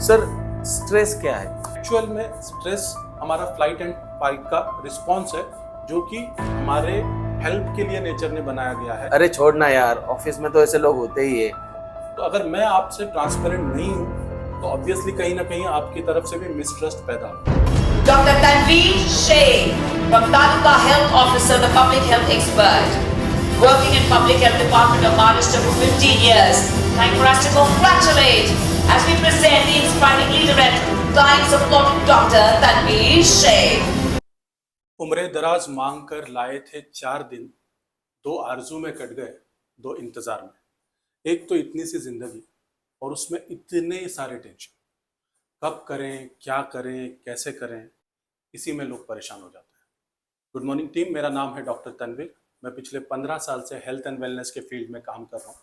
Sir, stress क्या है? Actual में स्ट्रेस हमारा फ्लाइट एंड फाइट का रिस्पॉन्स है, जो कि हमारे हेल्प के लिए नेचर ने बनाया गया है। अरे छोड़ना यार, ऑफिस में तो ऐसे लोग होते ही है। तो अगर मैं आपसे ट्रांसपेरेंट नहीं हूँ तो ऑब्वियसली कहीं ना कहीं आपकी तरफ से भी मिसट्रस्ट पैदा होगा। Dr. Tanveer Sheikh, from Taluka Health Officer, the public health expert, working in Public Health Department of Maharashtra for 15 years. Time for us to congratulate as we present the inspiring leader and Times of Dr. Tanveer Sheikh. उम्र दराज मांग कर लाए थे 4 दिन, 2 आरजू में cut गए 2 इंतजार में। एक तो इतनी सी जिंदगी और उसमें इतने सारे टेंशन, कब करें, क्या करें, कैसे करें, इसी में लोग परेशान हो जाते हैं। गुड मॉर्निंग टीम, मेरा नाम है डॉक्टर तनवीर। मैं पिछले 15 साल से हेल्थ एंड वेलनेस के फील्ड में काम कर रहा हूँ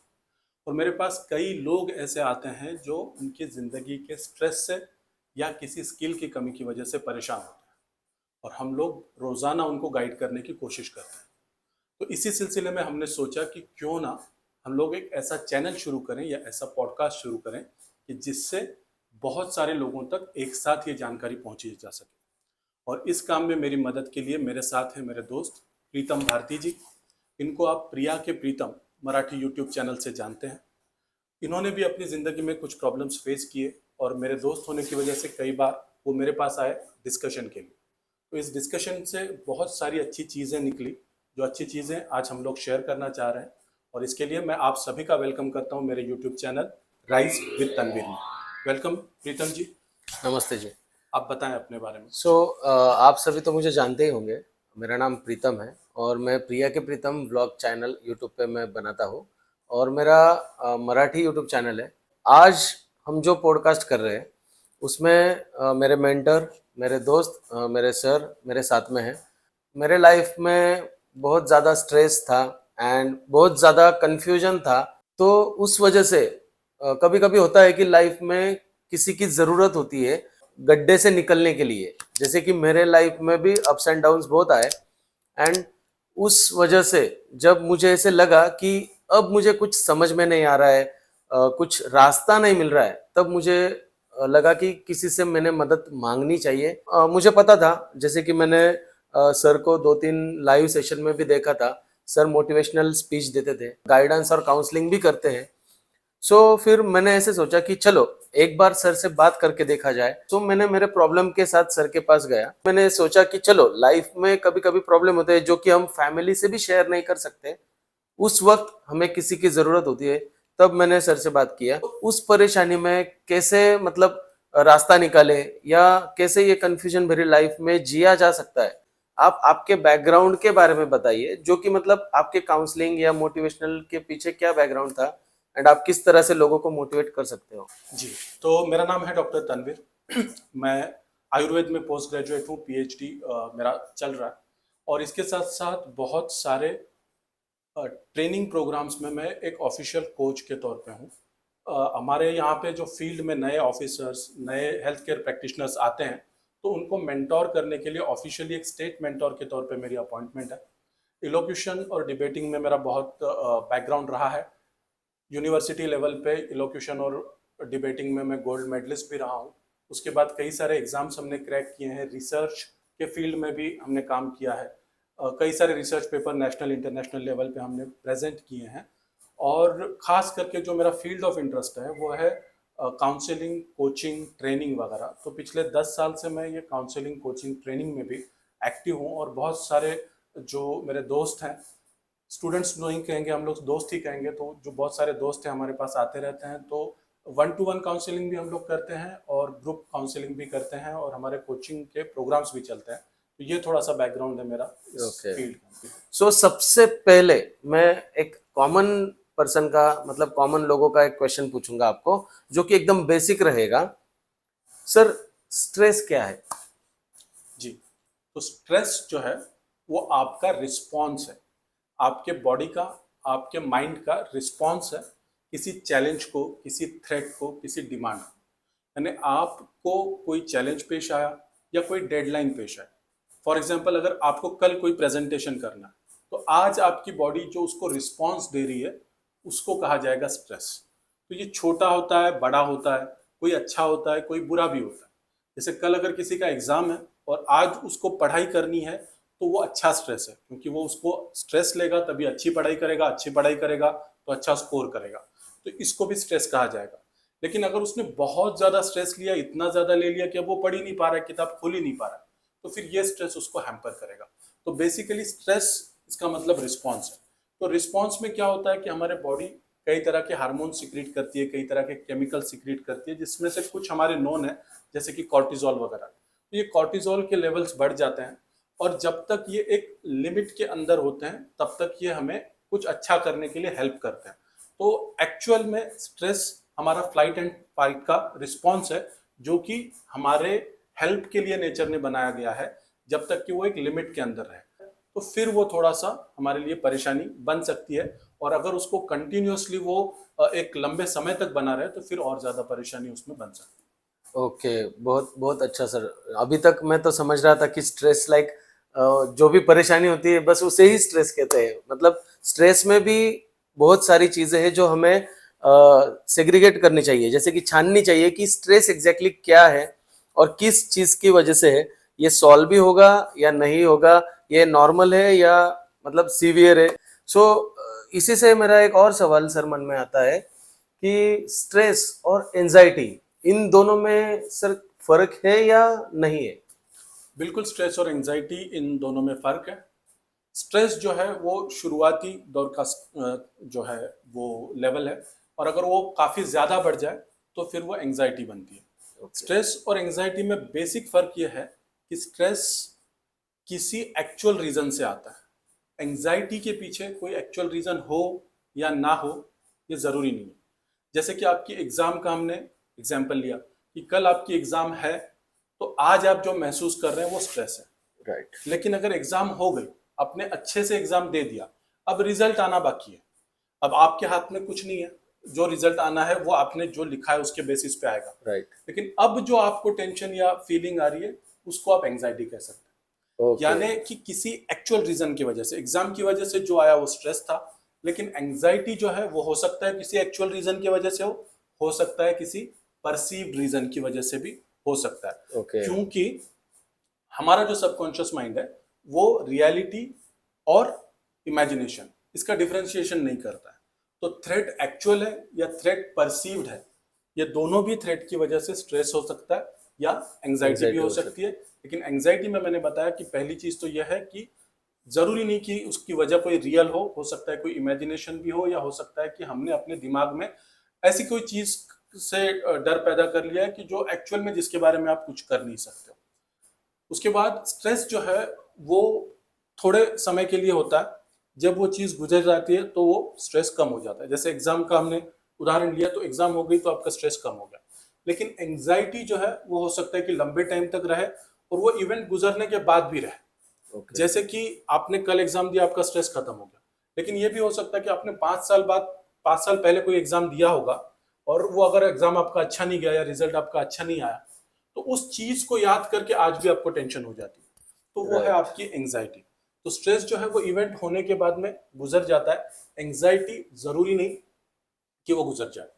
और मेरे पास कई लोग ऐसे आते हैं जो उनकी ज़िंदगी के स्ट्रेस से या किसी स्किल की कमी की वजह से परेशान होते हैं और हम लोग रोज़ाना उनको गाइड करने की कोशिश करते हैं। तो इसी सिलसिले में हमने सोचा कि क्यों ना हम लोग एक ऐसा चैनल शुरू करें या ऐसा पॉडकास्ट शुरू करें कि जिससे बहुत सारे लोगों तक एक साथ ये जानकारी पहुंची जा सके। और इस काम में मेरी मदद के लिए मेरे साथ हैं मेरे दोस्त प्रीतम भारती जी। इनको आप प्रिया के प्रीतम मराठी यूट्यूब चैनल से जानते हैं। इन्होंने भी अपनी ज़िंदगी में कुछ प्रॉब्लम्स फेस किए और मेरे दोस्त होने की वजह से कई बार वो मेरे पास आए डिस्कशन के लिए। तो इस डिस्कशन से बहुत सारी अच्छी चीज़ें निकली, जो अच्छी चीज़ें आज हम लोग शेयर करना चाह रहे हैं। और इसके लिए मैं आप सभी का वेलकम करता हूं मेरे YouTube channel rise with Tanveer में। वेलकम प्रीतम जी। नमस्ते जी। आप बताएं अपने बारे में। आप सभी तो मुझे जानते ही होंगे। मेरा नाम प्रीतम है और मैं प्रिया के प्रीतम व्लॉग चैनल यूट्यूब पे मैं बनाता हूँ और मेरा मराठी यूट्यूब चैनल है। आज हम जो पॉडकास्ट कर रहे हैं उसमें मेरे मेंटर, मेरे दोस्त, मेरे सर मेरे साथ में हैं। मेरे लाइफ में बहुत ज़्यादा स्ट्रेस था एंड बहुत ज़्यादा कन्फ्यूजन था। तो उस वजह से कभी कभी होता है कि लाइफ में किसी की ज़रूरत होती है गड्ढे से निकलने के लिए। जैसे कि मेरे लाइफ में भी अप्स एंड डाउन्स बहुत आए एंड उस वजह से जब मुझे ऐसे लगा कि अब मुझे कुछ समझ में नहीं आ रहा है, कुछ रास्ता नहीं मिल रहा है, तब मुझे लगा कि किसी से मैंने मदद मांगनी चाहिए। मुझे पता था, जैसे कि मैंने सर को 2-3 लाइव सेशन में भी देखा था। सर मोटिवेशनल स्पीच देते थे, गाइडेंस और काउंसलिंग भी करते हैं। फिर मैंने ऐसे सोचा कि चलो एक बार सर से बात करके देखा जाए। मैंने मेरे प्रॉब्लम के साथ सर के पास गया। मैंने सोचा कि चलो लाइफ में कभी कभी प्रॉब्लम होते हैं जो कि हम फैमिली से भी शेयर नहीं कर सकते, उस वक्त हमें किसी की जरूरत होती है। तब मैंने सर से बात किया। उस परेशानी में कैसे मतलब रास्ता निकाले या कैसे ये कंफ्यूजन भरी लाइफ में जिया जा सकता है। आप आपके बैकग्राउंड के बारे में बताइए, जो कि मतलब आपके काउंसलिंग या मोटिवेशनल के पीछे क्या बैकग्राउंड था एंड आप किस तरह से लोगों को मोटिवेट कर सकते हो। जी, तो मेरा नाम है डॉक्टर तनवीर। मैं आयुर्वेद में पोस्ट ग्रेजुएट हूँ, पीएचडी मेरा चल रहा है और इसके साथ साथ बहुत सारे ट्रेनिंग प्रोग्राम्स में मैं एक ऑफिशियल कोच के तौर पे हूँ। हमारे यहाँ पे जो फील्ड में नए ऑफिसर्स, नए हेल्थ केयर प्रैक्टिशनर्स आते हैं तो उनको मेंटोर करने के लिए ऑफिशियली एक स्टेट मेंटोर के तौर पे मेरी अपॉइंटमेंट है। इलोक्यूशन और डिबेटिंग में मेरा बहुत बैकग्राउंड रहा है। यूनिवर्सिटी लेवल पे इलोक्यूशन और डिबेटिंग में मैं गोल्ड मेडलिस्ट भी रहा हूँ। उसके बाद कई सारे एग्जाम्स हमने क्रैक किए हैं। रिसर्च के फील्ड में भी हमने काम किया है। कई सारे research paper national international level पे हमने प्रेजेंट किए हैं। और ख़ास करके जो मेरा फील्ड ऑफ इंटरेस्ट है वो है काउंसलिंग, कोचिंग, ट्रेनिंग वगैरह। तो पिछले 10 साल से मैं ये काउंसलिंग, कोचिंग, ट्रेनिंग में भी एक्टिव हूँ और बहुत सारे जो मेरे दोस्त हैं, स्टूडेंट्स नहीं कहेंगे, हम लोग दोस्त ही कहेंगे, तो जो बहुत सारे दोस्त हैं हमारे पास आते रहते हैं। तो 1-to-1 काउंसलिंग भी हम लोग करते हैं और ग्रुप काउंसलिंग भी करते हैं और हमारे कोचिंग के प्रोग्राम्स भी चलते हैं। तो ये थोड़ा सा बैकग्राउंड है मेरा इस फील्ड का। सबसे पहले मैं एक कॉमन पर्सन का, मतलब कॉमन लोगों का एक क्वेश्चन पूछूंगा आपको, जो कि एकदम बेसिक रहेगा। सर, स्ट्रेस क्या है? जी, तो स्ट्रेस जो है वो आपका रिस्पॉन्स है, आपके बॉडी का, आपके माइंड का रिस्पॉन्स है किसी चैलेंज को, किसी थ्रेट को, किसी डिमांड को। यानी आपको कोई चैलेंज पेश आया या कोई डेडलाइन पेश आया। फॉर एग्जांपल, अगर आपको कल कोई प्रेजेंटेशन करना है तो आज आपकी बॉडी जो उसको रिस्पॉन्स दे रही है उसको कहा जाएगा स्ट्रेस। तो ये छोटा होता है, बड़ा होता है, कोई अच्छा होता है, कोई बुरा भी होता है। जैसे कल अगर किसी का एग्जाम है और आज उसको पढ़ाई करनी है, तो वो अच्छा स्ट्रेस है, क्योंकि वो उसको स्ट्रेस लेगा तभी अच्छी पढ़ाई करेगा, अच्छी पढ़ाई करेगा तो अच्छा स्कोर करेगा, तो इसको भी स्ट्रेस कहा जाएगा। लेकिन अगर उसने बहुत ज्यादा स्ट्रेस लिया, इतना ज्यादा ले लिया कि अब वो पढ़ ही नहीं पा रहा है, किताब खोल ही नहीं पा रहा है, तो फिर ये स्ट्रेस उसको हैम्पर करेगा। तो बेसिकली स्ट्रेस इसका मतलब रिस्पॉन्स है। तो रिस्पॉन्स में क्या होता है कि हमारे बॉडी कई तरह के हार्मोन सिक्रीट करती है, कई तरह के केमिकल सिक्रीट करती है, जिसमें से कुछ हमारे नोन है, जैसे कि कॉर्टिजोल वगैरह। तो ये कॉर्टिजोल के लेवल्स बढ़ जाते हैं, और जब तक ये एक लिमिट के अंदर होते हैं तब तक ये हमें कुछ अच्छा करने के लिए हेल्प करते हैं। तो एक्चुअल में स्ट्रेस हमारा फ्लाइट एंड फाइट का रिस्पॉन्स है, जो कि हमारे हेल्प के लिए नेचर ने बनाया गया है, जब तक कि वो एक लिमिट के अंदर रहे। तो फिर वो थोड़ा सा हमारे लिए परेशानी बन सकती है, और अगर उसको कंटिन्यूअसली वो एक लंबे समय तक बना रहे तो फिर और ज्यादा परेशानी उसमें बन सकती है। ओके, बहुत बहुत अच्छा सर। अभी तक मैं तो समझ रहा था कि स्ट्रेस लाइक जो भी परेशानी होती है बस उसे ही स्ट्रेस कहते हैं। मतलब स्ट्रेस में भी बहुत सारी चीजें हैं जो हमें सेग्रीगेट करनी चाहिए, जैसे कि छाननी चाहिए कि स्ट्रेस एग्जैक्टली क्या है और किस चीज की वजह से है, ये सॉल्व भी होगा या नहीं होगा, ये नॉर्मल है या मतलब सीवियर है। सो इसी से मेरा एक और सवाल सर मन में आता है कि स्ट्रेस और एंजाइटी इन दोनों में सर फर्क है या नहीं है? बिल्कुल, स्ट्रेस और एंजाइटी इन दोनों में फर्क है। स्ट्रेस जो है वो शुरुआती दौर का जो है वो लेवल है, और अगर वो काफ़ी ज़्यादा बढ़ जाए तो फिर वो एंजाइटी बनती है। स्ट्रेस और एंजाइटी में बेसिक फ़र्क ये है कि स्ट्रेस किसी एक्चुअल रीज़न से आता है। एंजाइटी के पीछे कोई एक्चुअल रीज़न हो या ना हो, ये ज़रूरी नहीं है। जैसे कि आपकी एग्ज़ाम का हमने एग्जाम्पल लिया कि कल आपकी एग्ज़ाम है, तो आज आप जो महसूस कर रहे हैं वो स्ट्रेस है। राइट। लेकिन अगर एग्ज़ाम हो गई, आपने अच्छे से एग्ज़ाम दे दिया, अब रिजल्ट आना बाकी है। अब आपके हाथ में कुछ नहीं है, जो रिजल्ट आना है वो आपने जो लिखा है उसके बेसिस पे आएगा। राइट। लेकिन अब जो आपको टेंशन या फीलिंग आ रही है उसको आप एंजाइटी कह सकते हैं। ओके। यानी कि किसी एक्चुअल रीजन की वजह से, एग्जाम की वजह से जो आया वो स्ट्रेस था, लेकिन एंजाइटी जो है वो हो सकता है किसी एक्चुअल रीजन की वजह से हो सकता है किसी परसीव्ड रीजन की वजह से भी हो सकता है। ओके। क्योंकि हमारा जो सबकॉन्शियस माइंड है वो रियलिटी और इमेजिनेशन, इसका डिफरेंशिएशन नहीं करता है। तो थ्रेट एक्चुअल है या थ्रेट परसीव्ड है, ये दोनों भी थ्रेट की वजह से स्ट्रेस हो सकता है या एंजाइटी भी हो सकती है। लेकिन एंजाइटी में मैंने बताया कि पहली चीज तो यह है कि जरूरी नहीं कि उसकी वजह कोई रियल हो सकता है कोई इमेजिनेशन भी हो, या हो सकता है कि हमने अपने दिमाग में ऐसी कोई चीज से डर पैदा कर लिया है कि जो एक्चुअल में जिसके बारे में आप कुछ कर नहीं सकते। उसके बाद स्ट्रेस जो है वो थोड़े समय के लिए होता है, जब वो चीज़ गुजर जाती है तो वो स्ट्रेस कम हो जाता है। जैसे एग्जाम का हमने उदाहरण लिया, तो एग्जाम हो गई तो आपका स्ट्रेस कम हो गया। लेकिन एंजाइटी जो है वो हो सकता है कि लंबे टाइम तक रहे और वो इवेंट गुजरने के बाद भी रहे। ओके। जैसे कि आपने कल एग्जाम दिया, आपका स्ट्रेस खत्म हो गया, लेकिन ये भी हो सकता है कि आपने 5 साल पहले कोई एग्जाम दिया होगा और वो अगर एग्जाम आपका अच्छा नहीं गया या रिजल्ट आपका अच्छा नहीं आया, तो उस चीज को याद करके आज भी आपको टेंशन हो जाती है, तो वो है आपकी एंजाइटी। तो स्ट्रेस जो है वो इवेंट होने के बाद में गुजर जाता है, एंजाइटी जरूरी नहीं कि वो गुजर जाए।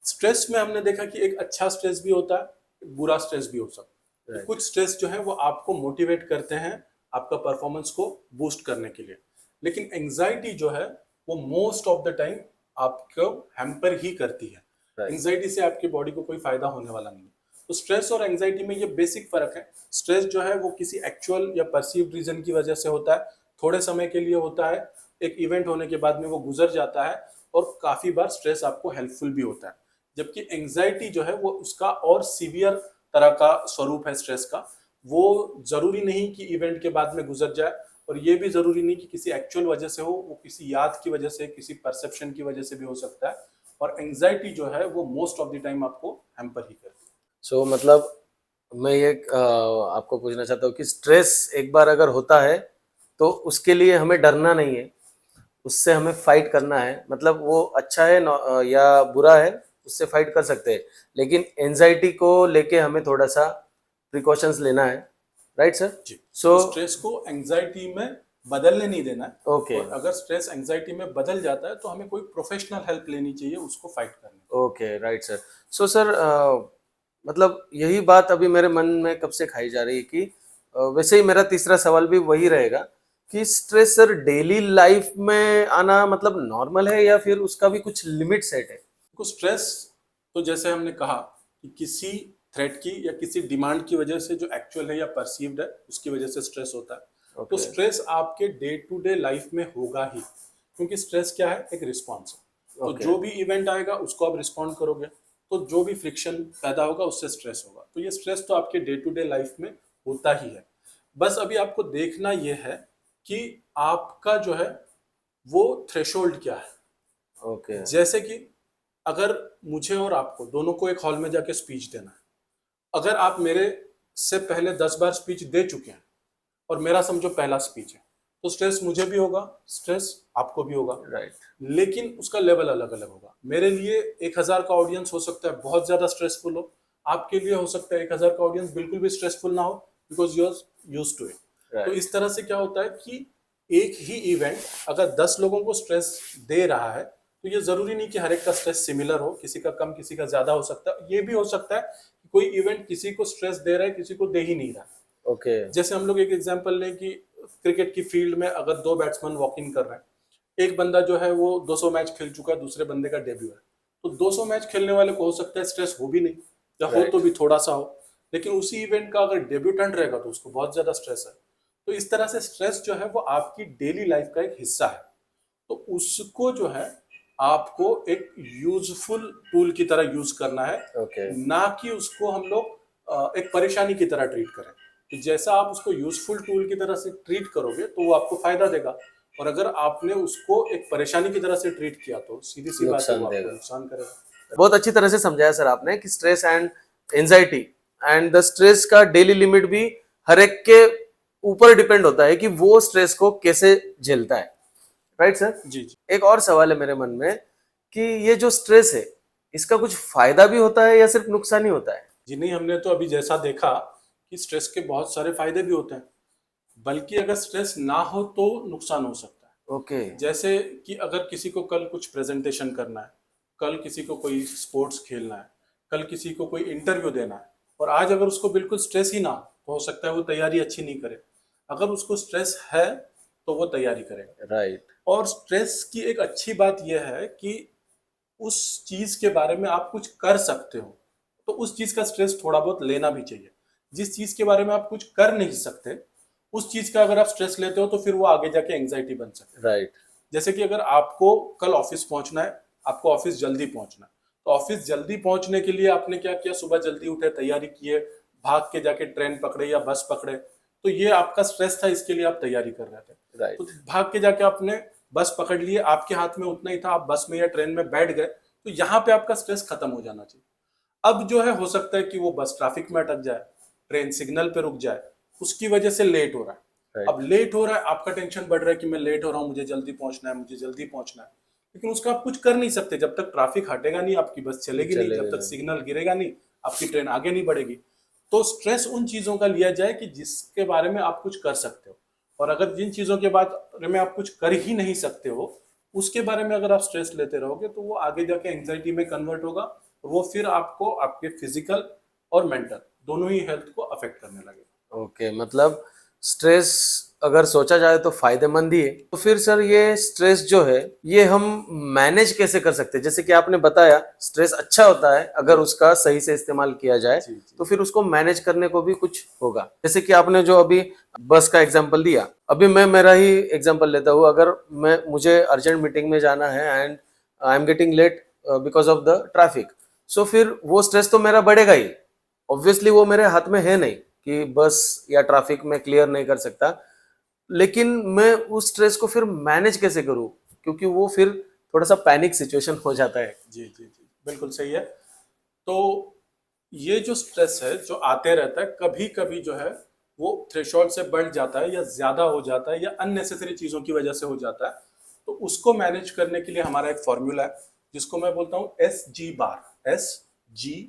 स्ट्रेस में हमने देखा कि एक अच्छा स्ट्रेस भी होता है, एक बुरा स्ट्रेस भी हो सकता है। कुछ स्ट्रेस जो है वो आपको मोटिवेट करते हैं आपका परफॉर्मेंस को बूस्ट करने के लिए, लेकिन एंजाइटी जो है वो मोस्ट ऑफ द टाइम आपको हैम्पर ही करती है। एंजाइटी से आपकी बॉडी को कोई फायदा होने वाला नहीं है। तो स्ट्रेस और एंजाइटी में ये बेसिक फर्क है। स्ट्रेस जो है वो किसी एक्चुअल या परसीव्ड रीजन की वजह से होता है, थोड़े समय के लिए होता है, एक इवेंट होने के बाद में वो गुजर जाता है, और काफी बार स्ट्रेस आपको हेल्पफुल भी होता है। जबकि एंजाइटी जो है वो उसका और सीवियर तरह का स्वरूप है स्ट्रेस का। वो जरूरी नहीं कि इवेंट के बाद में गुजर जाए, और ये भी जरूरी नहीं कि किसी एक्चुअल वजह से हो, वो किसी याद की वजह से, किसी परसेप्शन की वजह से भी हो सकता है। और एंजाइटी जो है वो मोस्ट ऑफ द टाइम आपको हैम्पर ही करती है। सो मतलब मैं ये आपको पूछना चाहता हूँ कि स्ट्रेस एक बार अगर होता है तो उसके लिए हमें डरना नहीं है, उससे हमें फाइट करना है। मतलब वो अच्छा है या बुरा है, उससे फाइट कर सकते हैं, लेकिन एंजाइटी को लेके हमें थोड़ा सा प्रिकॉशंस लेना है। Right sir? जी। सो स्ट्रेस को एंजाइटी में बदलने नहीं देना है। ओके। और अगर स्ट्रेस एंजाइटी में बदल जाता है तो हमें कोई प्रोफेशनल हेल्प लेनी चाहिए उसको फाइट करने। Okay, right sir. So sir मतलब यही बात अभी मेरे मन में कब से खाई जा रही है कि वैसे ही मेरा तीसरा सवाल भी वही रहेगा कि स्ट्रेस सर डेली लाइफ में आना मतलब नॉर्मल है या फिर उसका भी कुछ लिमिट सेट है? को स्ट्रेस, तो जैसे हमने कहा कि किसी थ्रेट की या किसी डिमांड की वजह से जो एक्चुअल है या परसीव्ड है उसकी वजह से स्ट्रेस होता है। तो ओके, स्ट्रेस आपके डे टू डे लाइफ में होगा ही, क्योंकि स्ट्रेस क्या है, एक रिस्पॉन्स है। तो ओके, जो भी इवेंट आएगा उसको आप रिस्पॉन्ड करोगे, तो जो भी फ्रिक्शन पैदा होगा उससे स्ट्रेस होगा। तो ये स्ट्रेस तो आपके डे टू डे लाइफ में होता ही है। बस अभी आपको देखना यह है कि आपका जो है वो थ्रेशोल्ड क्या है। ओके, जैसे कि अगर मुझे और आपको दोनों को एक हॉल में जाके स्पीच देना है, अगर आप मेरे से पहले 10 बार स्पीच दे चुके हैं और मेरा समझो पहला स्पीच है, तो स्ट्रेस मुझे भी होगा, स्ट्रेस आपको भी होगा, राइट, लेकिन उसका लेवल अलग अलग होगा। मेरे लिए 1000 का ऑडियंस हो सकता है बहुत ज्यादा स्ट्रेसफुल हो, आपके लिए हो सकता है 1000 का ऑडियंस बिल्कुल भी स्ट्रेसफुल ना हो, because you are used to it. तो राइट, इस तरह से क्या होता है कि एक ही इवेंट अगर 10 लोगों को स्ट्रेस दे रहा है, तो ये जरूरी नहीं कि हर एक का स्ट्रेस सिमिलर हो, किसी का कम किसी का ज्यादा हो सकता है। ये भी हो सकता है कि कोई इवेंट किसी को स्ट्रेस दे रहा है, किसी को दे ही नहीं रहा। ओके, जैसे हम लोग एक एग्जांपल लें कि क्रिकेट की फील्ड में अगर दो बैट्समैन वॉकिंग कर रहे हैं, एक बंदा जो है वो 200 मैच खेल चुका है, दूसरे बंदे का डेब्यू है, तो 200 मैच खेलने वाले को हो सकता है स्ट्रेस हो भी नहीं, या हो राइट, तो भी थोड़ा सा हो। लेकिन उसी इवेंट का अगर डेब्यूटेंट रहेगा तो उसको बहुत ज्यादा स्ट्रेस है। तो इस तरह से स्ट्रेस जो है वो आपकी डेली लाइफ का एक हिस्सा है। तो उसको जो है आपको एक यूजफुल टूल की तरह यूज करना है, ओके, ना कि उसको हम लोग एक परेशानी की तरह ट्रीट करें। तो जैसा आप उसको यूजफुल टूल की तरह से ट्रीट करोगे तो वो आपको फायदा देगा, और अगर आपने उसको एक परेशानी की तरह से ट्रीट किया तो सीधी सी बात है वो नुकसान आपको देगा। नुकसान करेगा। बहुत अच्छी तरह से समझाया सर आपने कि stress and anxiety and the stress का डेली लिमिट भी हर एक के ऊपर डिपेंड होता है कि वो स्ट्रेस को कैसे झेलता है। Right sir? जी जी एक और सवाल है मेरे मन में कि ये जो स्ट्रेस है इसका कुछ फायदा भी होता है या सिर्फ नुकसान ही होता है? जी, नहीं, हमने तो अभी जैसा देखा कि स्ट्रेस के बहुत सारे फायदे भी होते हैं, बल्कि अगर स्ट्रेस ना हो तो नुकसान हो सकता है। ओके, जैसे कि अगर किसी को कल कुछ प्रेजेंटेशन करना है, कल किसी को कोई स्पोर्ट्स खेलना है, कल किसी को कोई इंटरव्यू देना है, और आज अगर उसको बिल्कुल स्ट्रेस ही ना हो, तो हो सकता है वो तैयारी अच्छी नहीं करे। अगर उसको स्ट्रेस है तो वो तैयारी करेगा। राइट, और स्ट्रेस की एक अच्छी बात यह है कि उस चीज के बारे में आप कुछ कर सकते हो, तो उस चीज का स्ट्रेस थोड़ा बहुत लेना भी चाहिए। जिस चीज के बारे में आप कुछ कर नहीं सकते, उस चीज का अगर आप स्ट्रेस लेते हो तो फिर वो आगे जाके एंग्जाइटी बन सकती है। राइट, जैसे कि अगर आपको कल ऑफिस पहुंचना है, आपको ऑफिस जल्दी पहुंचना है, तो ऑफिस जल्दी पहुंचने के लिए आपने क्या किया, सुबह जल्दी उठे, तैयारी किए, भाग के जाके ट्रेन पकड़े या बस पकड़े, तो ये आपका स्ट्रेस था, इसके लिए आप तैयारी कर रहे थे। राइट, तो भाग के जाके आपने बस पकड़ लिए, आपके हाथ में उतना ही था, आप बस में या ट्रेन में बैठ गए, तो यहाँ पे आपका स्ट्रेस खत्म हो जाना चाहिए। अब जो है हो सकता है कि वो बस ट्रैफिक में अटक जाए, ट्रेन सिग्नल पे रुक जाए, उसकी वजह से लेट हो रहा है। राइट, अब लेट हो रहा है, आपका टेंशन बढ़ रहा है कि मैं लेट हो रहा हूँ, मुझे जल्दी पहुंचना है, मुझे जल्दी पहुंचना है, लेकिन उसका आप कुछ कर नहीं सकते। जब तक ट्रैफिक हटेगा नहीं, आपकी बस चलेगी नहीं, जब चलेगा तक नहीं। सिग्नल गिरेगा नहीं, आपकी ट्रेन आगे नहीं बढ़ेगी। तो स्ट्रेस उन चीजों का लिया जाए कि जिसके बारे में आप कुछ कर सकते हो, और अगर जिन चीजों के बारे में आप कुछ कर ही नहीं सकते हो, उसके बारे में अगर आप स्ट्रेस लेते रहोगे तो वो आगे जाके एंग्जाइटी में कन्वर्ट होगा, और वो फिर आपको आपके फिजिकल और मेंटल दोनों ही हेल्थ को अफेक्ट करने लगेगा। ओके, मतलब स्ट्रेस अगर सोचा जाए तो फायदेमंद ही है। तो फिर सर ये स्ट्रेस जो है ये हम मैनेज कैसे कर सकते हैं? जैसे कि आपने बताया स्ट्रेस अच्छा होता है अगर उसका सही से इस्तेमाल किया जाए, जी जी तो फिर उसको मैनेज करने को भी कुछ होगा। जैसे कि आपने जो अभी बस का एग्जांपल दिया, अभी मैं मेरा ही एग्जांपल लेता हूँ। अगर मुझे अर्जेंट मीटिंग में जाना है and I am getting late because of the traffic, so फिर वो स्ट्रेस तो मेरा बढ़ेगा ही। ऑब्वियसली वो मेरे हाथ में है नहीं कि बस या ट्रैफिक में क्लियर नहीं कर सकता, लेकिन मैं उस स्ट्रेस को फिर मैनेज कैसे करूं, क्योंकि वो फिर थोड़ा सा पैनिक सिचुएशन हो जाता है। जी जी जी, बिल्कुल सही है। तो ये जो स्ट्रेस है जो आते रहता है, कभी कभी जो है वो थ्रेशोल्ड से बढ़ जाता है, या ज्यादा हो जाता है, या अननेसेसरी चीजों की वजह से हो जाता है। तो उसको मैनेज करने के लिए हमारा एक फॉर्मूला है, जिसको मैं बोलता हूँ SG बार, SGBAR,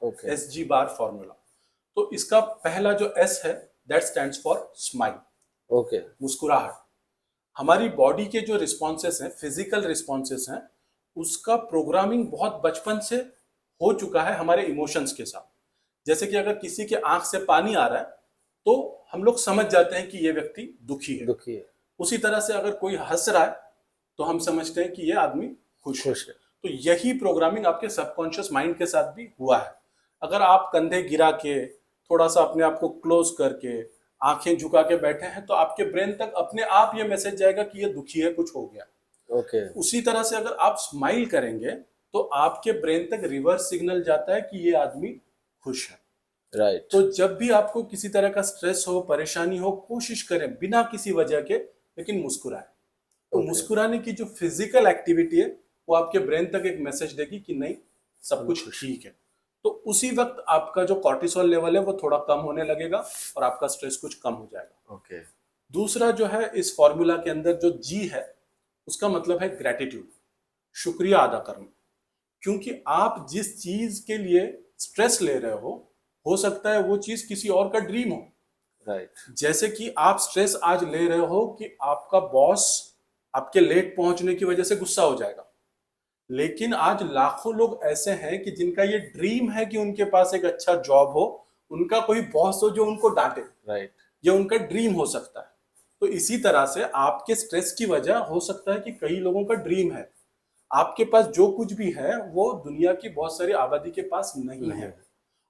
ओके, SG बार फॉर्मूला। तो इसका पहला जो S है, that stands for smile, okay, मुस्कुराहट। हमारी बॉडी के जो रिस्पॉन्सेस हैं, फिजिकल रिस्पॉन्सेस हैं, उसका प्रोग्रामिंग बहुत बचपन से हो चुका है हमारे इमोशंस के साथ। जैसे कि अगर किसी के आंख से पानी आ रहा है तो हम लोग समझ जाते हैं कि ये व्यक्ति दुखी है। दुखी है। उसी तरह से अगर कोई हंस रहा है तो हम समझते हैं कि ये आदमी खुश है। तो यही प्रोग्रामिंग आपके सबकॉन्शियस माइंड के साथ भी हुआ है। अगर आप कंधे गिरा के थोड़ा सा अपने आप को क्लोज करके आंखें झुका के बैठे हैं तो आपके ब्रेन तक अपने आप ये मैसेज जाएगा कि ये दुखी है, कुछ हो गया। ओके। उसी तरह से अगर आप स्माइल करेंगे तो आपके ब्रेन तक रिवर्स सिग्नल जाता है कि ये आदमी खुश है। राइट। तो जब भी आपको किसी तरह का स्ट्रेस हो, परेशानी हो, कोशिश करें बिना किसी वजह के लेकिन मुस्कुराएं। तो मुस्कुराने की जो फिजिकल एक्टिविटी है वो आपके ब्रेन तक एक मैसेज देगी कि नहीं, सब कुछ ठीक है। तो उसी वक्त आपका जो कॉर्टिसोल लेवल है वो थोड़ा कम होने लगेगा और आपका स्ट्रेस कुछ कम हो जाएगा। ओके। दूसरा जो है इस फॉर्मूला के अंदर जो जी है उसका मतलब है ग्रेटिट्यूड, शुक्रिया अदा करना। क्योंकि आप जिस चीज के लिए स्ट्रेस ले रहे हो सकता है वो चीज किसी और का ड्रीम हो। राइट। जैसे कि आप स्ट्रेस आज ले रहे हो कि आपका बॉस आपके लेट पहुंचने की वजह से गुस्सा हो जाएगा, लेकिन आज लाखों लोग ऐसे हैं कि जिनका ये ड्रीम है कि उनके पास एक अच्छा जॉब हो, उनका कोई बॉस हो जो उनको डांटे। राइट। ये उनका ड्रीम हो सकता है। तो इसी तरह से आपके स्ट्रेस की वजह हो सकता है कि कई लोगों का ड्रीम है, आपके पास जो कुछ भी है वो दुनिया की बहुत सारी आबादी के पास नहीं है।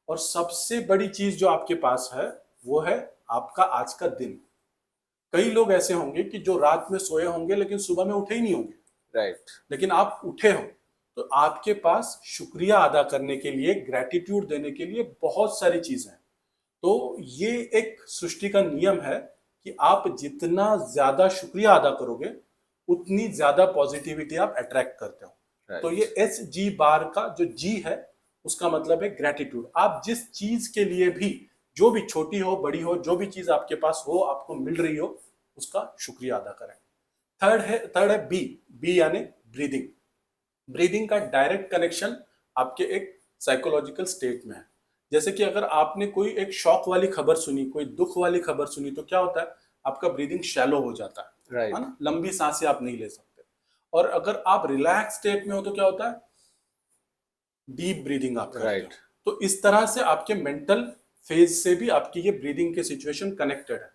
और सबसे बड़ी चीज जो आपके पास है वो है आपका आज का दिन। कई लोग ऐसे होंगे कि जो रात में सोए होंगे लेकिन सुबह में उठे ही नहीं होंगे। राइट। लेकिन आप उठे हो तो आपके पास शुक्रिया अदा करने के लिए, ग्रेटिट्यूड देने के लिए बहुत सारी चीजें हैं। तो ये एक सृष्टि का नियम है कि आप जितना ज्यादा शुक्रिया अदा करोगे उतनी ज्यादा पॉजिटिविटी आप अट्रैक्ट करते हो। तो ये SG बार का जो जी है उसका मतलब है ग्रेटिट्यूड। आप जिस चीज के लिए भी, जो भी छोटी हो बड़ी हो, जो भी चीज आपके पास हो, आपको मिल रही हो, उसका शुक्रिया अदा करें। थर्ड है बी यानी ब्रीदिंग। ब्रीदिंग का डायरेक्ट कनेक्शन आपके एक साइकोलॉजिकल स्टेट में है। जैसे कि अगर आपने कोई एक शॉक वाली खबर सुनी, कोई दुख वाली खबर सुनी, तो क्या होता है, आपका ब्रीदिंग शैलो हो जाता है। राइट। है ना, लंबी सांसें आप नहीं ले सकते। और अगर आप रिलैक्स स्टेट में हो तो क्या होता है, डीप ब्रीदिंग आप करते हो। तो इस तरह से आपके मेंटल फेज से भी आपकी ये ब्रीदिंग के सिचुएशन कनेक्टेड है।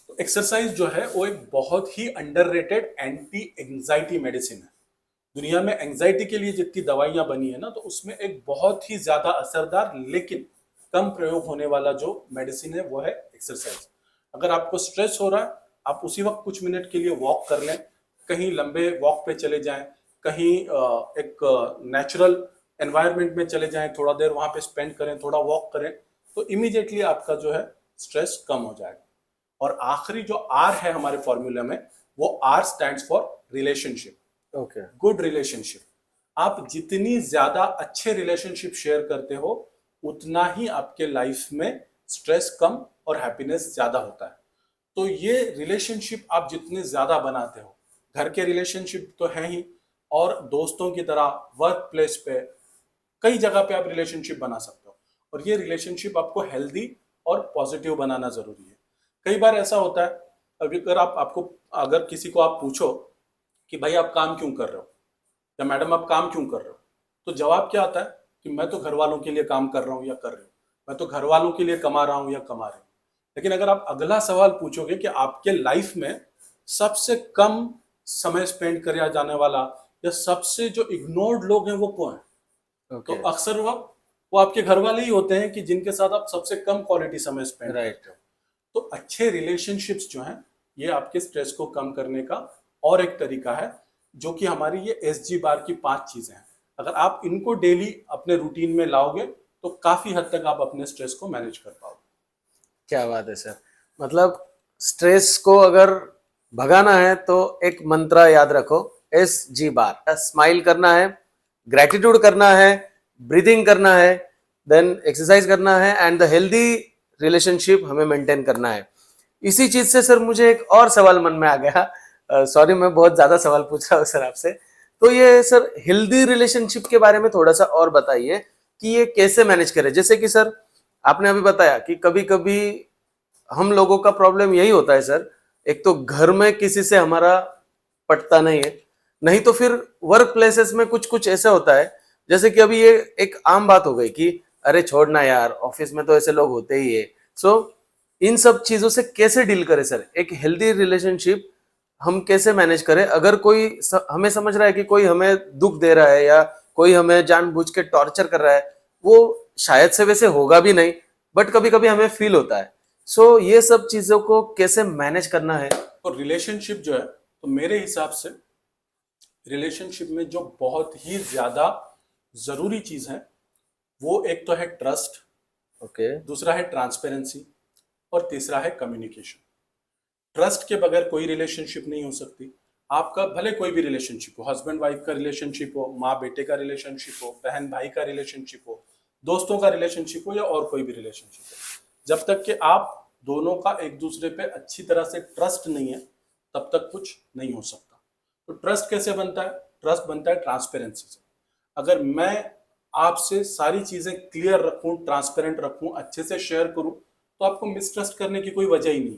तो एक्सरसाइज जो है वो एक बहुत ही अंडररेटेड एंटी एंजाइटी मेडिसिन है। दुनिया में एंजाइटी के लिए जितनी दवाइयां बनी है ना, तो उसमें एक बहुत ही ज्यादा असरदार लेकिन कम प्रयोग होने वाला जो मेडिसिन है वो है एक्सरसाइज। अगर आपको स्ट्रेस हो रहा है, आप उसी वक्त कुछ मिनट के लिए वॉक कर लें, कहीं लंबे वॉक पे चले जाएं, कहीं एक नेचुरल एनवायरनमेंट में चले जाएं, थोड़ा देर वहां पे स्पेंड करें, थोड़ा वॉक करें, तो इमीडिएटली आपका जो है स्ट्रेस कम हो जाएगा। और आखिरी जो आर है हमारे फॉर्मूला में, वो R stands for relationship. Okay. Good relationship. आप जितनी ज्यादा अच्छे रिलेशनशिप शेयर करते हो उतना ही आपके लाइफ में स्ट्रेस कम और हैप्पीनेस ज्यादा होता है। तो ये रिलेशनशिप आप जितने ज्यादा बनाते हो, घर के रिलेशनशिप तो है ही, और दोस्तों की तरह वर्क प्लेस पे कई जगह पे आप रिलेशनशिप बना सकते हो। और ये रिलेशनशिप आपको हेल्दी और पॉजिटिव बनाना जरूरी है। कई बार ऐसा होता है, अगर किसी को आप पूछो कि भाई आप काम क्यों कर रहे हो, या मैडम आप काम क्यों कर रहे हो, तो जवाब क्या आता है कि मैं तो घर वालों के लिए काम कर रहा हूँ या कर रही हूँ, मैं तो घर वालों के लिए कमा रहा हूँ या कमा रही हूँ। लेकिन अगर आप अगला सवाल पूछोगे कि आपके लाइफ में सबसे कम समय स्पेंड किया जाने वाला या सबसे जो इग्नोर्ड लोग हैं वो कौन है, तो अक्सर वो आपके घर वाले ही होते हैं कि जिनके साथ आप सबसे कम क्वालिटी समय स्पेंड करते हो। तो अच्छे रिलेशनशिप्स जो हैं ये आपके स्ट्रेस को कम करने का और एक तरीका है, जो कि हमारी ये SG बार की 5 चीजें हैं। अगर आप इनको डेली अपने रूटीन में लाओगे तो काफी हद तक आप अपने स्ट्रेस को मैनेज कर पाओगे। क्या बात है सर। मतलब स्ट्रेस को अगर भगाना है तो एक मंत्र याद रखो, SG बार। स्माइल करना है, ग्रेटिट्यूड करना है, ब्रीदिंग करना है, देन एक्सरसाइज करना है, एंड द हेल्दी रिलेशनशिप हमें मेंटेन करना है। इसी चीज से सर मुझे एक और सवाल मन में आ गया। सॉरी मैं बहुत ज्यादा सवाल पूछ रहा हूँ सर आपसे। तो ये सर हेल्दी रिलेशनशिप के बारे में थोड़ा सा और बताइए कि ये कैसे मैनेज करें। जैसे कि सर आपने अभी बताया कि कभी कभी हम लोगों का प्रॉब्लम यही होता है सर, एक तो घर में किसी से हमारा पटता नहीं है, नहीं तो फिर वर्क प्लेसेस में कुछ कुछ ऐसा होता है जैसे कि अभी ये एक आम बात हो गई कि अरे छोड़ना यार, ऑफिस में तो ऐसे लोग होते ही है। सो इन सब चीजों से कैसे डील करें सर? एक हेल्दी रिलेशनशिप हम कैसे मैनेज करें? अगर कोई हमें समझ रहा है कि कोई हमें दुख दे रहा है या कोई हमें जानबूझ के टॉर्चर कर रहा है, वो शायद से वैसे होगा भी नहीं, बट कभी कभी हमें फील होता है। सो ये सब चीजों को कैसे मैनेज करना है? और रिलेशनशिप जो है, तो मेरे हिसाब से रिलेशनशिप में जो बहुत ही ज्यादा जरूरी चीज है, वो एक तो है ट्रस्ट, ओके। दूसरा है ट्रांसपेरेंसी, और तीसरा है कम्युनिकेशन। ट्रस्ट के बगैर कोई रिलेशनशिप नहीं हो सकती। आपका भले कोई भी रिलेशनशिप हो, हस्बैंड वाइफ का रिलेशनशिप हो, माँ बेटे का रिलेशनशिप हो, बहन भाई का रिलेशनशिप हो, दोस्तों का रिलेशनशिप हो, या और कोई भी रिलेशनशिप हो, जब तक कि आप दोनों का एक दूसरे पे अच्छी तरह से ट्रस्ट नहीं है, तब तक कुछ नहीं हो सकता। तो ट्रस्ट कैसे बनता है? ट्रस्ट बनता है ट्रांसपेरेंसी से। अगर मैं आपसे सारी चीजें क्लियर रखूं, ट्रांसपेरेंट रखूं, अच्छे से शेयर करूं, तो आपको मिसट्रस्ट करने की कोई वजह ही नहीं।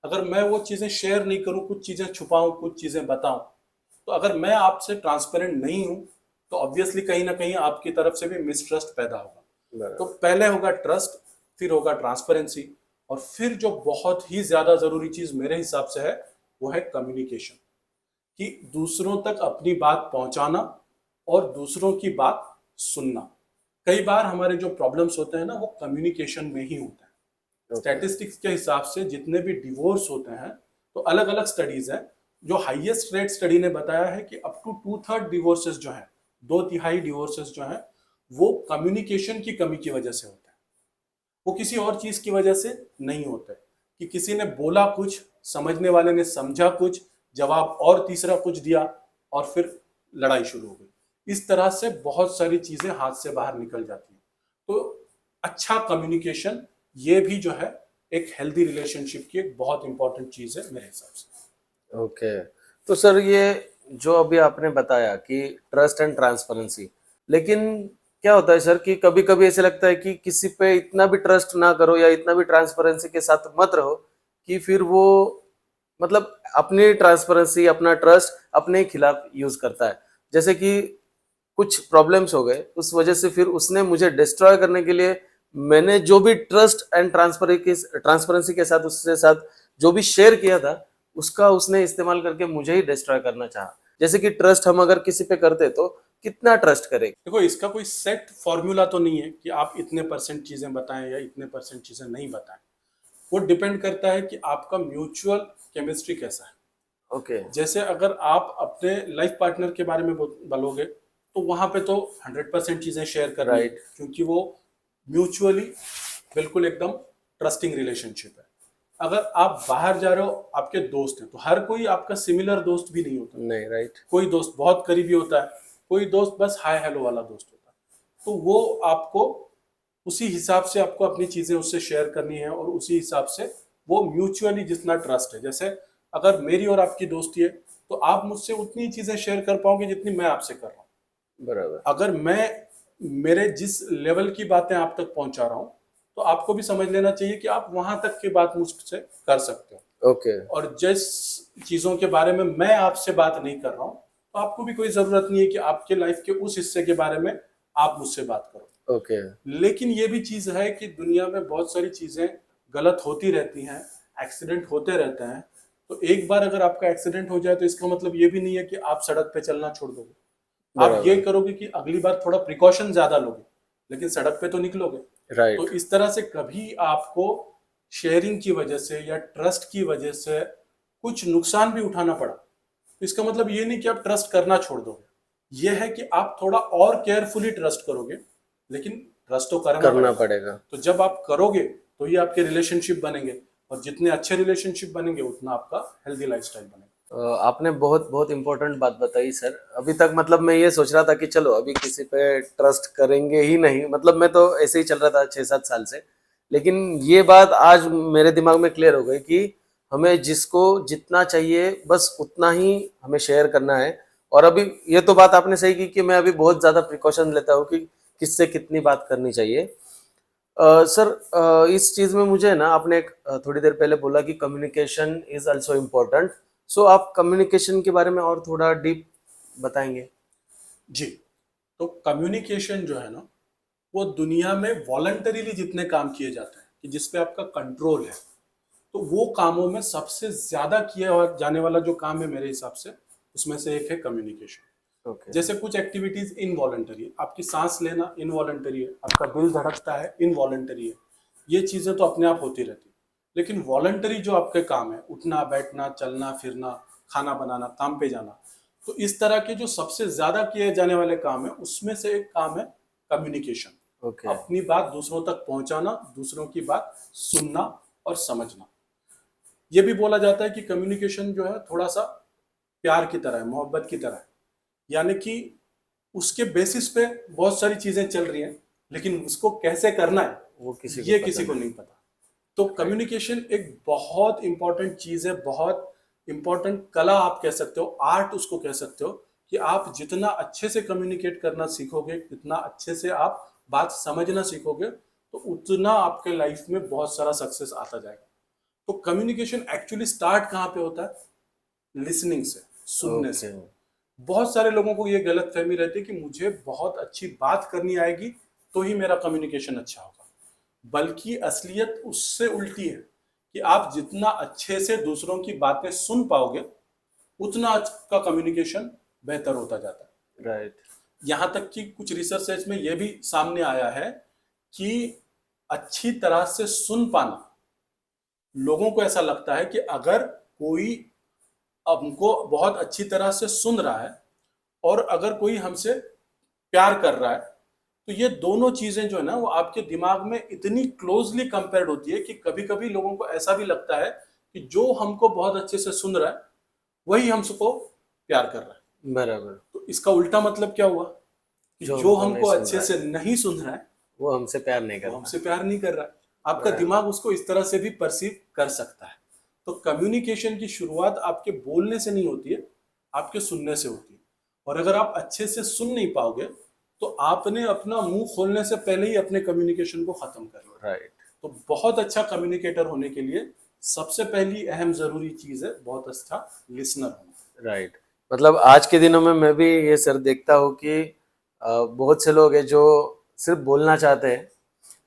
अगर मैं वो चीजें शेयर नहीं करूं, कुछ चीजें छुपाऊं, कुछ चीजें बताऊं, तो अगर मैं आपसे ट्रांसपेरेंट नहीं हूं, तो ऑब्वियसली कहीं ना कहीं आपकी तरफ से भी मिसट्रस्ट पैदा होगा। तो पहले होगा ट्रस्ट, फिर होगा ट्रांसपेरेंसी, और फिर जो बहुत ही ज्यादा जरूरी चीज मेरे हिसाब से है, वो है कम्युनिकेशन। कि दूसरों तक अपनी बात पहुंचाना और दूसरों की बात सुनना। कई बार हमारे जो प्रॉब्लम्स होते हैं ना, वो कम्युनिकेशन में ही होते हैं। स्टैटिस्टिक्स के हिसाब से जितने भी डिवोर्स होते हैं, तो अलग अलग स्टडीज हैं, जो हाईएस्ट रेट स्टडी ने बताया है कि अप टू 2/3 डिवोर्सेस जो हैं, 2/3 डिवोर्सेस जो हैं, वो कम्युनिकेशन की कमी की वजह से होते हैं। वो किसी और चीज की वजह से नहीं होते, कि किसी ने बोला कुछ, समझने वाले ने समझा कुछ, जवाब और तीसरा कुछ दिया, और फिर लड़ाई शुरू हो गई। इस तरह से बहुत सारी चीजें हाथ से बाहर निकल जाती हैं। तो अच्छा कम्युनिकेशन, ये भी जो है एक हेल्दी रिलेशनशिप की एक बहुत इंपॉर्टेंट चीज है मेरे हिसाब से। ओके। तो सर ये जो अभी आपने बताया कि ट्रस्ट एंड ट्रांसपेरेंसी, लेकिन क्या होता है सर कि कभी कभी ऐसे लगता है कि किसी पे इतना भी ट्रस्ट ना करो या इतना भी ट्रांसपेरेंसी के साथ मत रहो कि फिर वो मतलब अपनी ट्रांसपेरेंसी, अपना ट्रस्ट अपने ही खिलाफ यूज करता है। जैसे कि कुछ प्रॉब्लम्स हो गए, उस वजह से फिर उसने मुझे डिस्ट्रॉय करने के लिए, मैंने जो भी ट्रस्ट एंड ट्रांसपेरेंसी के साथ उसके साथ जो भी शेयर किया था, उसका उसने इस्तेमाल करके मुझे ही डिस्ट्रॉय करना चाहा। जैसे कि ट्रस्ट हम अगर किसी पे करते तो कितना ट्रस्ट करें? देखो, इसका कोई सेट फॉर्मूला तो नहीं है कि आप इतने परसेंट चीजें बताएं या इतने परसेंट चीजें नहीं बताएं। वो डिपेंड करता है कि आपका म्यूचुअल केमिस्ट्री कैसा है। ओके। जैसे अगर आप अपने लाइफ पार्टनर के बारे में बोलोगे, तो वहां पे तो 100% चीजें शेयर करनी है, Right. क्योंकि वो म्यूचुअली बिल्कुल एकदम ट्रस्टिंग रिलेशनशिप है। अगर आप बाहर जा रहे हो, आपके दोस्त हैं, तो हर कोई आपका सिमिलर दोस्त भी नहीं होता। नहीं, राइट। कोई दोस्त बहुत करीबी होता है, कोई दोस्त बस हाय हेलो वाला दोस्त होता है। तो वो आपको उसी हिसाब से आपको अपनी चीजें उससे शेयर करनी है, और उसी हिसाब से वो म्यूचुअली जितना ट्रस्ट है। जैसे अगर मेरी और आपकी दोस्ती है, तो आप मुझसे उतनी चीजें शेयर कर पाओगे जितनी मैं आपसे कर रहा हूँ। बराबर। अगर मैं मेरे जिस लेवल की बातें आप तक पहुंचा रहा हूँ, तो आपको भी समझ लेना चाहिए कि आप वहां तक की बात मुझसे कर सकते हो। ओके। और जिस चीजों के बारे में मैं आपसे बात नहीं कर रहा हूँ, तो आपको भी कोई जरूरत नहीं है कि आपके लाइफ के उस हिस्से के बारे में आप मुझसे बात करो। ओके। लेकिन ये भी चीज है कि दुनिया में बहुत सारी चीजें गलत होती रहती हैं, एक्सीडेंट होते रहते हैं। तो एक बार अगर आपका एक्सीडेंट हो जाए, तो इसका मतलब ये भी नहीं है कि आप सड़क पे चलना छोड़ दोगे। आप ये करोगे कि अगली बार थोड़ा प्रिकॉशन ज्यादा लोगे, लेकिन सड़क पे तो निकलोगे। राइट। तो इस तरह से कभी आपको शेयरिंग की वजह से या ट्रस्ट की वजह से कुछ नुकसान भी उठाना पड़ा, तो इसका मतलब ये नहीं कि आप ट्रस्ट करना छोड़ दोगे। ये है कि आप थोड़ा और केयरफुली ट्रस्ट करोगे, लेकिन ट्रस्ट तो करना पड़ेगा। तो जब आप करोगे, तो ये आपके रिलेशनशिप बनेंगे, और जितने अच्छे रिलेशनशिप बनेंगे, उतना आपका हेल्दी लाइफस्टाइल बनेगा। आपने बहुत बहुत इंपॉर्टेंट बात बताई सर। अभी तक मतलब मैं ये सोच रहा था कि चलो अभी किसी पे ट्रस्ट करेंगे ही नहीं, मतलब मैं तो ऐसे ही चल रहा था 6-7 साल से। लेकिन ये बात आज मेरे दिमाग में क्लियर हो गई कि हमें जिसको जितना चाहिए बस उतना ही हमें शेयर करना है। और अभी ये तो बात आपने सही की कि मैं अभी बहुत ज़्यादा प्रिकॉशन लेता हूँ कि किससे कितनी बात करनी चाहिए। सर इस चीज़ में मुझे ना आपने एक थोड़ी देर पहले बोला कि कम्युनिकेशन इज आल्सो इम्पोर्टेंट। सो आप कम्युनिकेशन के बारे में और थोड़ा डीप बताएंगे? जी, तो कम्युनिकेशन जो है ना, वो दुनिया में वॉलंटरीली जितने काम किए जाते हैं कि जिस पे आपका कंट्रोल है, तो वो कामों में सबसे ज्यादा किया जाने वाला जो काम है मेरे हिसाब से, उसमें से एक है कम्युनिकेशन। ओके। जैसे कुछ एक्टिविटीज इनवॉलंटरी है, आपकी सांस लेना इनवॉलंटरी है, आपका दिल धड़कता है इनवॉलंटरी है, ये चीजें तो अपने आप होती रहती है। लेकिन वॉलंटरी जो आपके काम है, उठना बैठना चलना फिरना, खाना बनाना, काम पे जाना, तो इस तरह के जो सबसे ज्यादा किए जाने वाले काम है, उसमें से एक काम है कम्युनिकेशन। ओके। अपनी बात दूसरों तक पहुंचाना, दूसरों की बात सुनना और समझना। ये भी बोला जाता है कि कम्युनिकेशन जो है थोड़ा सा प्यार की तरह है, मोहब्बत की तरह है। यानी कि उसके बेसिस पे बहुत सारी चीजें चल रही हैं, लेकिन उसको कैसे करना है वो ये किसी को नहीं पता। तो कम्युनिकेशन एक बहुत इंपॉर्टेंट चीज है, बहुत इंपॉर्टेंट कला आप कह सकते हो, आर्ट उसको कह सकते हो, कि आप जितना अच्छे से कम्युनिकेट करना सीखोगे, जितना अच्छे से आप बात समझना सीखोगे, तो उतना आपके लाइफ में बहुत सारा सक्सेस आता जाएगा। तो कम्युनिकेशन एक्चुअली स्टार्ट कहाँ पे होता है? लिसनिंग से, सुनने से। बहुत सारे लोगों को ये गलत फहमी रहती है कि मुझे बहुत अच्छी बात करनी आएगी तो ही मेरा कम्युनिकेशन अच्छा होगा, बल्कि असलियत उससे उल्टी है कि आप जितना अच्छे से दूसरों की बातें सुन पाओगे, उतना आपका कम्युनिकेशन बेहतर होता जाता है। राइट। यहां तक कि कुछ रिसर्च में यह भी सामने आया है कि अच्छी तरह से सुन पाना, लोगों को ऐसा लगता है कि अगर कोई हमको बहुत अच्छी तरह से सुन रहा है और अगर कोई हमसे प्यार कर रहा है, तो ये दोनों चीजें जो है ना, वो आपके दिमाग में इतनी क्लोजली कंपेयर्ड होती है कि कभी कभी लोगों को ऐसा भी लगता है कि जो हमको बहुत अच्छे से सुन रहा है वही हमको प्यार कर रहा है। बराबर। तो इसका उल्टा मतलब क्या हुआ कि जो हमको अच्छे से नहीं सुन रहा है वो हमसे प्यार नहीं कर वो रहा। हमसे प्यार नहीं कर रहा है। आपका दिमाग उसको इस तरह से भी परसीव कर सकता है। तो कम्युनिकेशन की शुरुआत आपके बोलने से नहीं होती है, आपके सुनने से होती है। और अगर आप अच्छे से सुन नहीं पाओगे तो आपने अपना मुंह खोलने से पहले ही अपने कम्युनिकेशन को खत्म कर लिया। राइट। तो बहुत अच्छा कम्युनिकेटर होने के लिए सबसे पहली अहम जरूरी चीज है बहुत अच्छा लिसनर होना। राइट। मतलब आज के दिनों में मैं भी ये सर देखता हूँ कि बहुत से लोग हैं जो सिर्फ बोलना चाहते हैं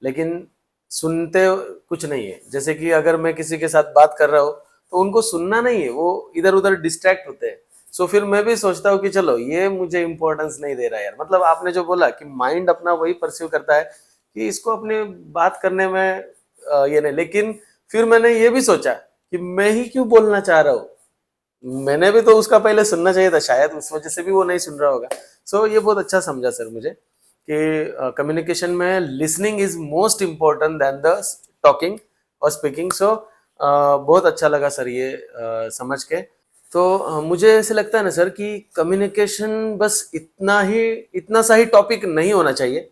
लेकिन सुनते कुछ नहीं है। जैसे कि अगर मैं किसी के साथ बात कर रहा हूँ तो उनको सुनना नहीं है, वो इधर उधर डिस्ट्रैक्ट होते हैं। सो फिर मैं भी सोचता हूँ कि चलो ये मुझे इम्पोर्टेंस नहीं दे रहा यार। मतलब आपने जो बोला कि माइंड अपना वही परसीव करता है कि इसको अपने बात करने में ये नहीं। लेकिन फिर मैंने ये भी सोचा कि मैं ही क्यों बोलना चाह रहा हूँ, मैंने भी तो उसका पहले सुनना चाहिए था, शायद उस वजह से भी वो नहीं सुन रहा होगा। सो ये बहुत अच्छा समझा सर मुझे कि कम्युनिकेशन में listening is most important then the talking और स्पीकिंग। सो बहुत अच्छा लगा सर ये समझ के। तो मुझे ऐसे लगता है ना सर कि कम्युनिकेशन बस इतना सा ही टॉपिक नहीं होना चाहिए।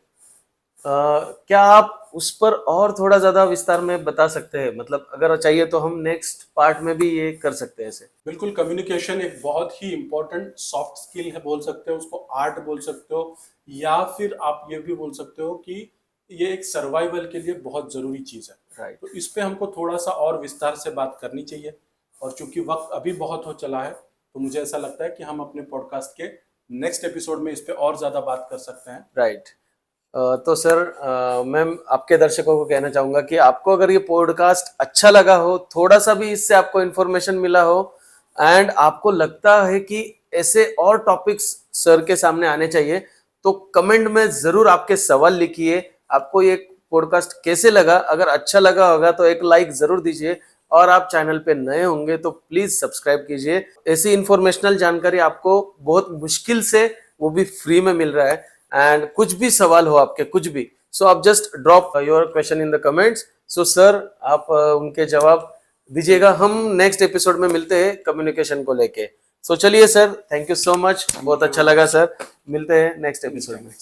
क्या आप उस पर और थोड़ा ज्यादा विस्तार में बता सकते हैं? मतलब अगर चाहिए तो हम नेक्स्ट पार्ट में भी ये कर सकते हैं ऐसे। बिल्कुल, कम्युनिकेशन एक बहुत ही इंपॉर्टेंट सॉफ्ट स्किल है, बोल सकते हो उसको, आर्ट बोल सकते हो, या फिर आप ये भी बोल सकते हो कि ये एक सर्वाइवल के लिए बहुत जरूरी चीज है। राइट। तो इस पे हमको थोड़ा सा और विस्तार से बात करनी चाहिए। और चूंकि वक्त अभी बहुत हो चला है, तो मुझे ऐसा लगता है कि हम अपने पॉडकास्ट के नेक्स्ट एपिसोड में इस पे और ज्यादा बात कर सकते हैं। राइट। तो सर मैं आपके दर्शकों को कहना चाहूंगा कि आपको अगर ये पॉडकास्ट अच्छा लगा हो, थोड़ा सा भी इससे आपको इन्फॉर्मेशन मिला हो एंड आपको लगता है कि ऐसे और टॉपिक्स सर के सामने आने चाहिए, तो कमेंट में जरूर आपके सवाल लिखिए। आपको ये पॉडकास्ट कैसे लगा? अगर अच्छा लगा होगा तो एक लाइक जरूर दीजिए, और आप चैनल पे नए होंगे तो प्लीज सब्सक्राइब कीजिए। ऐसी इंफॉर्मेशनल जानकारी आपको बहुत मुश्किल से, वो भी फ्री में मिल रहा है। एंड कुछ भी सवाल हो आपके, कुछ भी, सो आप just drop your question in the comments. So sir आप उनके जवाब दीजिएगा। हम नेक्स्ट एपिसोड में मिलते हैं कम्युनिकेशन को लेके। सो चलिए sir, thank you so much, बहुत अच्छा लगा सर। मिलते हैं नेक्स्ट एपिसोड में।